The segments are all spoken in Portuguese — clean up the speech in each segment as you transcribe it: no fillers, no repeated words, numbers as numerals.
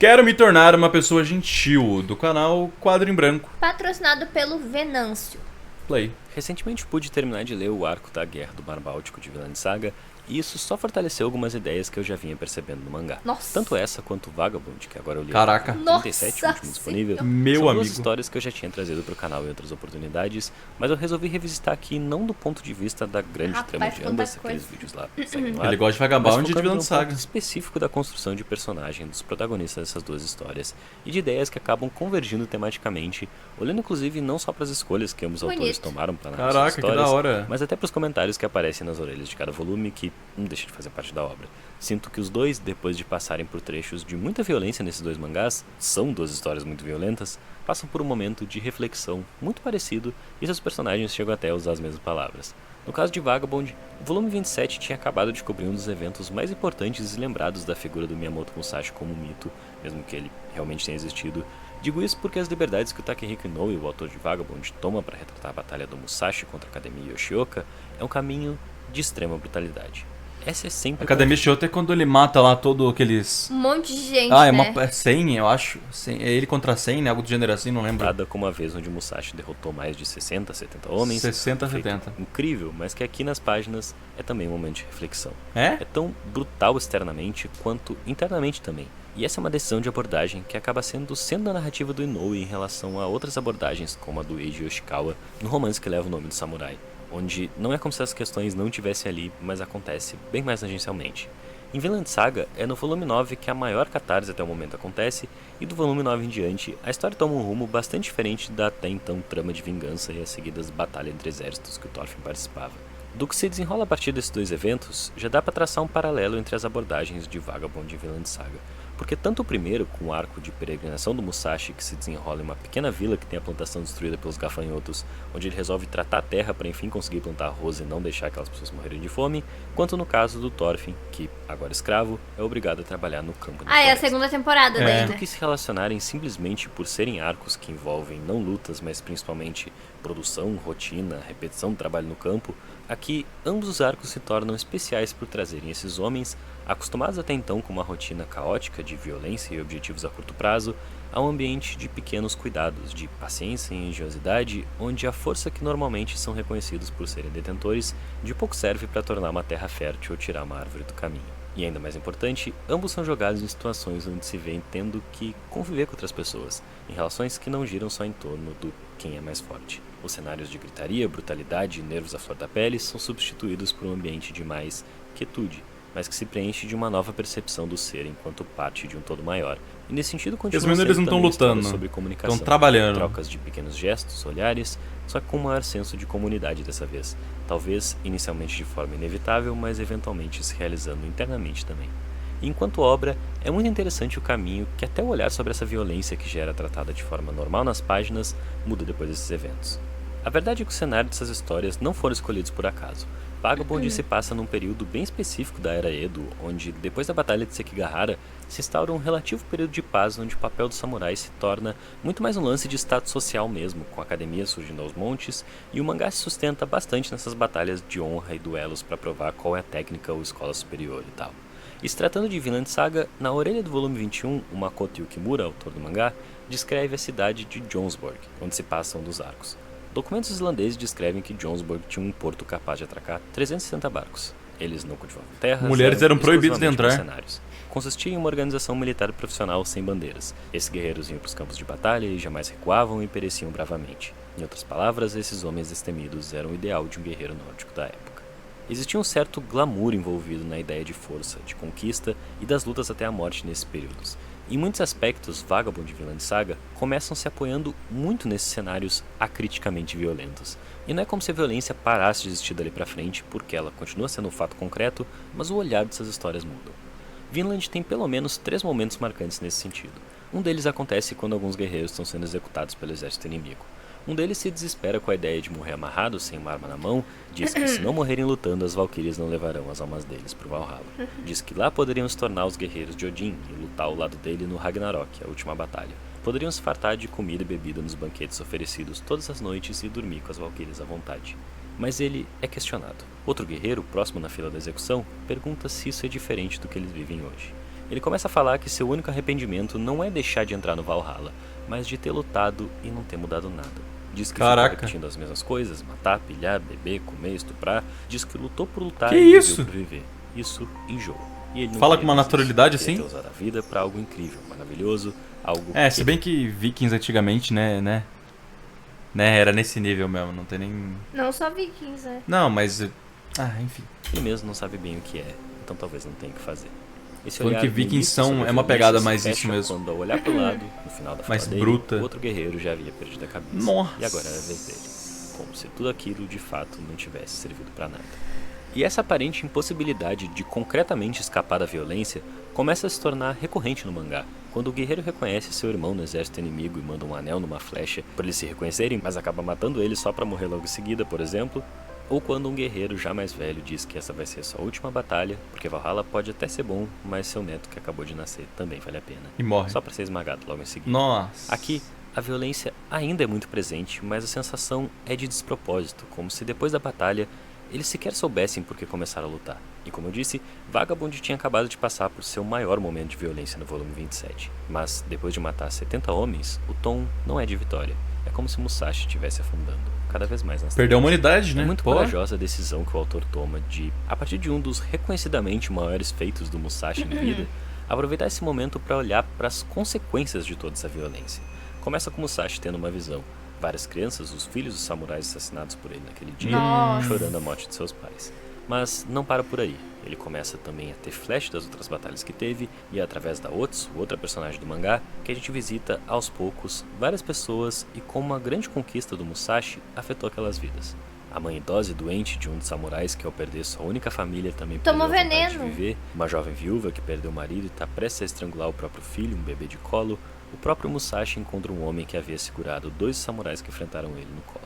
Quero me tornar uma pessoa gentil, do canal Quadro em Branco. Patrocinado pelo Venâncio. Play. Recentemente pude terminar de ler o arco da Guerra do Mar Báltico de Vinland Saga, e isso só fortaleceu algumas ideias que eu já vinha percebendo no mangá. Nossa. Tanto essa quanto Vagabond, que agora eu li Caraca. o 37, o último disponível, Meu são duas amigo. histórias que eu já tinha trazido pro canal em outras oportunidades, mas eu resolvi revisitar aqui não do ponto de vista da grande Rapaz, trama de quanta ambas, coisa. aqueles vídeos lá seguem no ar, Ele gosta de mas Vagabond e de focando Vinland num Saga. ponto específico da construção de personagem dos protagonistas dessas duas histórias e de ideias que acabam convergindo tematicamente, olhando inclusive não só para as escolhas que ambos Bonito. autores tomaram para narrar suas Caraca, que histórias, da hora. mas até para os comentários que aparecem nas orelhas de cada volume, que não deixa de fazer parte da obra. Sinto que os dois, depois de passarem por trechos de muita violência nesses dois mangás, são duas histórias muito violentas, passam por um momento de reflexão muito parecido e seus personagens chegam até a usar as mesmas palavras. No caso de Vagabond, o volume 27 tinha acabado de cobrir um dos eventos mais importantes e lembrados da figura do Miyamoto Musashi como mito, mesmo que ele realmente tenha existido. Digo isso porque as liberdades que o Takehiko Inoue, o autor de Vagabond, toma para retratar a batalha do Musashi contra a Academia Yoshioka é um caminho de extrema brutalidade. Essa é sempre Academia Shota é quando ele mata lá todo aqueles... Um monte de gente, Ah, é né? uma 100, eu acho. 100, é ele contra 100, né? Algo do gênero assim, não lembro. contada como a vez onde Musashi derrotou mais de 60, 70 homens. 60, Um feito 70. incrível, mas que aqui nas páginas é também um momento de reflexão. É? É tão brutal externamente quanto internamente também. E essa é uma decisão de abordagem que acaba sendo a narrativa do Inoue em relação a outras abordagens, como a do Eiji Yoshikawa, no romance que leva o nome do samurai, onde não é como se as questões não estivessem ali, mas acontece bem mais tangencialmente. Em Vinland Saga, é no volume 9 que a maior catarse até o momento acontece, e do volume 9 em diante, a história toma um rumo bastante diferente da até então trama de vingança e as seguidas batalhas entre exércitos que o Thorfinn participava. Do que se desenrola a partir desses dois eventos, já dá para traçar um paralelo entre as abordagens de Vagabond e Vinland Saga, porque tanto o primeiro, com o arco de peregrinação do Musashi, que se desenrola em uma pequena vila que tem a plantação destruída pelos gafanhotos, onde ele resolve tratar a terra para enfim conseguir plantar arroz e não deixar aquelas pessoas morrerem de fome, quanto no caso do Thorfinn, que, agora escravo, é obrigado a trabalhar no campo da Ah, é a floresta. segunda temporada É. daí, Do né? que se relacionarem simplesmente por serem arcos que envolvem não lutas, mas principalmente produção, rotina, repetição do trabalho no campo, aqui ambos os arcos se tornam especiais por trazerem esses homens, acostumados até então com uma rotina caótica de violência e objetivos a curto prazo, a um ambiente de pequenos cuidados, de paciência e engenhosidade, onde a força que normalmente são reconhecidos por serem detentores, de pouco serve para tornar uma terra fértil ou tirar uma árvore do caminho. E ainda mais importante, ambos são jogados em situações onde se vê tendo que conviver com outras pessoas, em relações que não giram só em torno do quem é mais forte. Os cenários de gritaria, brutalidade e nervos à flor da pele são substituídos por um ambiente de mais quietude, mas que se preenche de uma nova percepção do ser enquanto parte de um todo maior. E nesse sentido continua Resumindo, eles não sendo estão também história lutando, sobre comunicação, estão trabalhando. trocas de pequenos gestos, olhares, só que com um maior senso de comunidade dessa vez. Talvez inicialmente de forma inevitável, mas eventualmente se realizando internamente também. E enquanto obra, é muito interessante o caminho que até o olhar sobre essa violência que já era tratada de forma normal nas páginas muda depois desses eventos. A verdade é que o cenário dessas histórias não foram escolhidos por acaso. Vagabond se passa num período bem específico da Era Edo, onde, depois da Batalha de Sekigahara, se instaura um relativo período de paz onde o papel do samurai se torna muito mais um lance de status social mesmo, com a academia surgindo aos montes, e o mangá se sustenta bastante nessas batalhas de honra e duelos para provar qual é a técnica ou escola superior e tal. E se tratando de Vinland Saga, na orelha do volume 21, o Makoto Yukimura, autor do mangá, descreve a cidade de Jonsborg, onde se passam um dos arcos. Documentos islandeses descrevem que Jonsborg tinha um porto capaz de atracar 360 barcos. Eles não cultivavam terras, Mulheres eram proibidas de exclusivamente entrar. mercenários. Consistia em uma organização militar profissional sem bandeiras. Esses guerreiros iam para os campos de batalha e jamais recuavam e pereciam bravamente. Em outras palavras, esses homens destemidos eram o ideal de um guerreiro nórdico da época. Existia um certo glamour envolvido na ideia de força, de conquista e das lutas até a morte nesses períodos. Em muitos aspectos, Vagabond e Vinland Saga começam se apoiando muito nesses cenários acriticamente violentos. E não é como se a violência parasse de existir dali pra frente, porque ela continua sendo um fato concreto, mas o olhar dessas histórias muda. Vinland tem pelo menos 3 momentos marcantes nesse sentido. Um deles acontece quando alguns guerreiros estão sendo executados pelo exército inimigo. Um deles se desespera com a ideia de morrer amarrado, sem uma arma na mão, diz que se não morrerem lutando, as valquírias não levarão as almas deles pro Valhalla. Diz que lá poderiam se tornar os guerreiros de Odin e lutar ao lado dele no Ragnarok, a última batalha. Poderiam se fartar de comida e bebida nos banquetes oferecidos todas as noites e dormir com as valquírias à vontade. Mas ele é questionado. Outro guerreiro, próximo na fila da execução, pergunta se isso é diferente do que eles vivem hoje. Ele começa a falar que seu único arrependimento não é deixar de entrar no Valhalla, mas de ter lutado e não ter mudado nada. Diz que Caraca. ficou repetindo as mesmas coisas, matar, pilhar, beber, comer, estuprar. Diz que lutou por lutar Que e isso? viveu por viver. Isso enjoa. E ele não Fala queria com uma desistir, naturalidade queria assim? ter usado a vida pra algo incrível, maravilhoso, algo Se bem que Vikings antigamente, né, era nesse nível mesmo, não tem nem... Não só vikings, né? Não, mas... enfim. ele mesmo não sabe bem o que é, então talvez não tenha o que fazer. Esse Falando olhar que no Vikings início são- sobre a é uma violência pegada se mais fecha isso mesmo. Quando ao olhar pro lado, no final da fala Mais dele, bruta. o outro guerreiro já havia perdido a cabeça. Nossa. E agora era a vez dele. Como se tudo aquilo de fato não tivesse servido pra nada. E essa aparente impossibilidade de concretamente escapar da violência começa a se tornar recorrente no mangá. Quando o guerreiro reconhece seu irmão no exército inimigo e manda um anel numa flecha por eles se reconhecerem, mas acaba matando ele só pra morrer logo em seguida, por exemplo. Ou quando um guerreiro já mais velho diz que essa vai ser sua última batalha, porque Valhalla pode até ser bom, mas seu neto que acabou de nascer também vale a pena. E morre. Só pra ser esmagado logo em seguida. Nossa. Aqui, a violência ainda é muito presente, mas a sensação é de despropósito, como se depois da batalha eles sequer soubessem por que começaram a lutar. E como eu disse, Vagabond tinha acabado de passar por seu maior momento de violência no volume 27. Mas depois de matar 70 homens, o tom não é de vitória. É como se Musashi estivesse afundando cada vez mais nas Perdeu a trevas. humanidade, né? É muito Pô. corajosa a decisão que o autor toma de, a partir de um dos reconhecidamente maiores feitos do Musashi em vida, aproveitar esse momento para olhar para as consequências de toda essa violência. Começa com Musashi tendo uma visão. Várias crianças, os filhos dos samurais assassinados por ele naquele dia, Nossa. chorando a morte de seus pais. Mas não para por aí. Ele começa também a ter flash das outras batalhas que teve, e é através da Otsu, outra personagem do mangá, que a gente visita, aos poucos, várias pessoas e como uma grande conquista do Musashi afetou aquelas vidas. A mãe idosa e doente de um dos samurais que ao perder sua única família também Tomou perdeu a vontade veneno. de viver, uma jovem viúva que perdeu o marido e está prestes a estrangular o próprio filho, um bebê de colo. O próprio Musashi encontra um homem que havia segurado 2 samurais que enfrentaram ele no colo.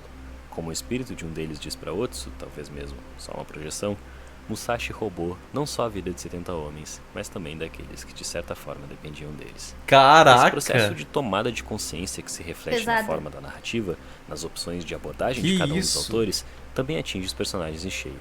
Como o espírito de um deles diz para Otsu, talvez mesmo só uma projeção, Musashi roubou não só a vida de 70 homens, mas também daqueles que de certa forma dependiam deles. Caraca. Esse processo de tomada de consciência que se reflete na Pesado. forma da narrativa, nas opções de abordagem Que de cada um dos isso? autores, também atinge os personagens em cheio.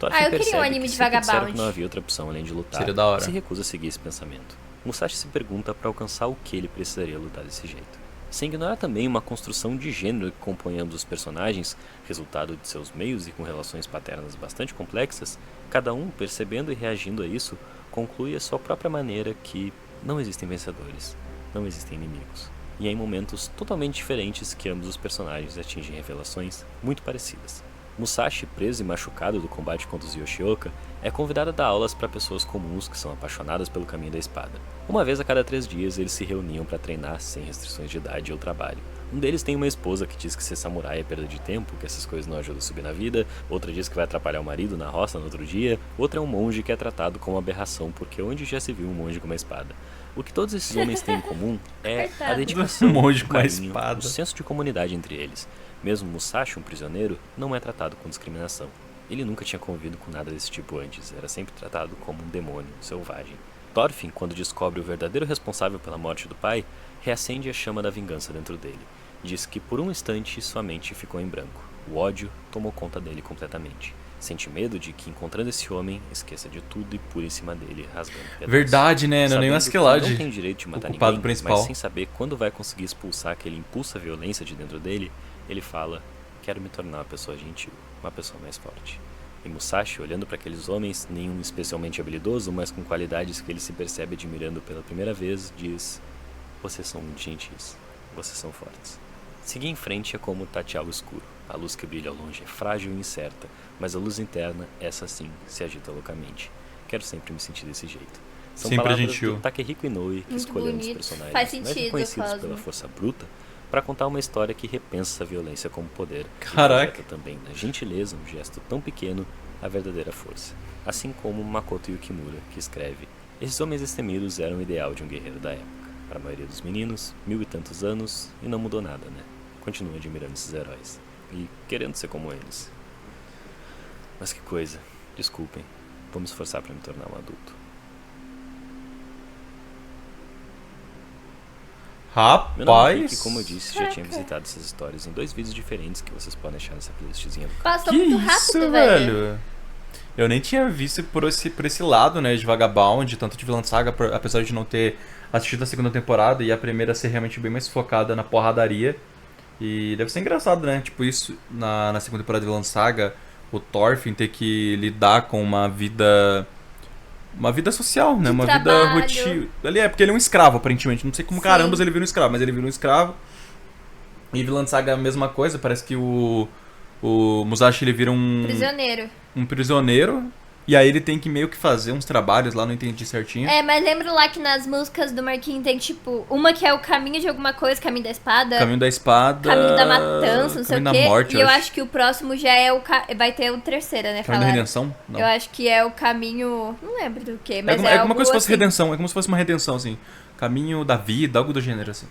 Eu queria um percebe anime que de sempre disseram Vagabond. que não havia outra opção além de lutar, Seria da hora. e se recusa a seguir esse pensamento. Musashi se pergunta para alcançar o que ele precisaria lutar desse jeito. Sem ignorar também uma construção de gênero que compõe ambos os personagens, resultado de seus meios e com relações paternas bastante complexas, cada um, percebendo e reagindo a isso, conclui a sua própria maneira que não existem vencedores, não existem inimigos. E é em momentos totalmente diferentes que ambos os personagens atingem revelações muito parecidas. Musashi, preso e machucado do combate contra os Yoshioka, é convidado a dar aulas para pessoas comuns que são apaixonadas pelo caminho da espada. Uma vez a cada 3 dias eles se reuniam para treinar sem restrições de idade ou trabalho. Um deles tem uma esposa que diz que ser samurai é perda de tempo, que essas coisas não ajudam a subir na vida, outra diz que vai atrapalhar o marido na roça no outro dia, outra é um monge que é tratado como uma aberração porque onde já se viu um monge com uma espada. O que todos esses homens têm em comum é a Coitado. dedicação, Um monge o com uma carinho, espada. o senso de comunidade entre eles. Mesmo Musashi, um prisioneiro, não é tratado com discriminação. Ele nunca tinha convivido com nada desse tipo antes, era sempre tratado como um demônio, selvagem. Thorfinn, quando descobre o verdadeiro responsável pela morte do pai, reacende a chama da vingança dentro dele. Diz que por um instante sua mente ficou em branco. O ódio tomou conta dele completamente. Sente medo de que, encontrando esse homem, esqueça de tudo e pule em cima dele, rasgando pedaços. Verdade, né? Não é nem Sabendo o que Askeladd. não tem direito de matar o culpado ninguém, principal. mas sem saber quando vai conseguir expulsar aquele impulso à violência de dentro dele, ele fala: quero me tornar uma pessoa gentil, uma pessoa mais forte. E Musashi, olhando para aqueles homens, nenhum especialmente habilidoso, mas com qualidades que ele se percebe admirando pela primeira vez, diz: vocês são muito gentis, vocês são fortes. Seguir em frente é como tatear o escuro. A luz que brilha ao longe é frágil e incerta, mas a luz interna, essa sim, se agita loucamente. Quero sempre me sentir desse jeito. São Sempre palavras gentil. do Takehiko Inoue, que Muito escolheu um dos bonito. personagens Faz mais sentido, reconhecidos Cosmo. pela força bruta para contar uma história que repensa a violência como poder Caraca. e projeta também na gentileza, um gesto tão pequeno, a verdadeira força. Assim como Makoto Yukimura, que escreve: esses homens destemidos eram o ideal de um guerreiro da época. Para a maioria dos meninos, 1000 e tantos anos, e não mudou nada, né? Continua admirando esses heróis e querendo ser como eles. Mas que coisa, desculpem, vou me esforçar para me tornar um adulto. Meu nome é Rick, Rapaz. e como eu disse, já tinha visitado essas histórias em 2 vídeos diferentes que vocês podem achar nessa playlistzinha do canal. Passou Que muito rápido, isso, velho. velho? Eu nem tinha visto por esse lado, né, de Vagabond, tanto de Vinland Saga, apesar de não ter assistido a segunda temporada e a primeira ser realmente bem mais focada na porradaria. E deve ser engraçado, né? Tipo, isso na segunda temporada de Vinland Saga, o Thorfinn ter que lidar com uma vida. Uma vida social, né? De Uma trabalho. vida rotina. Ele é, porque ele é um escravo, aparentemente. Não sei como Sim. carambas ele vira um escravo, mas ele vira um escravo. E Vinland Saga é a mesma coisa, parece que o Musashi ele vira Prisioneiro. um prisioneiro. E aí ele tem que meio que fazer uns trabalhos lá, não entendi certinho. É, mas lembra lá que nas músicas do Marquinhos tem, tipo, uma que é o caminho de alguma coisa, caminho da espada, Caminho da espada. caminho da matança, não sei o Caminho quê. da morte, E eu acho que o próximo já é vai ter o terceiro, né? Caminho da Falaram. redenção? Não. Eu acho que é o caminho. Não lembro do que, mas é algo como se fosse assim. redenção, é como se fosse uma redenção, assim. Caminho da vida, algo do gênero, assim.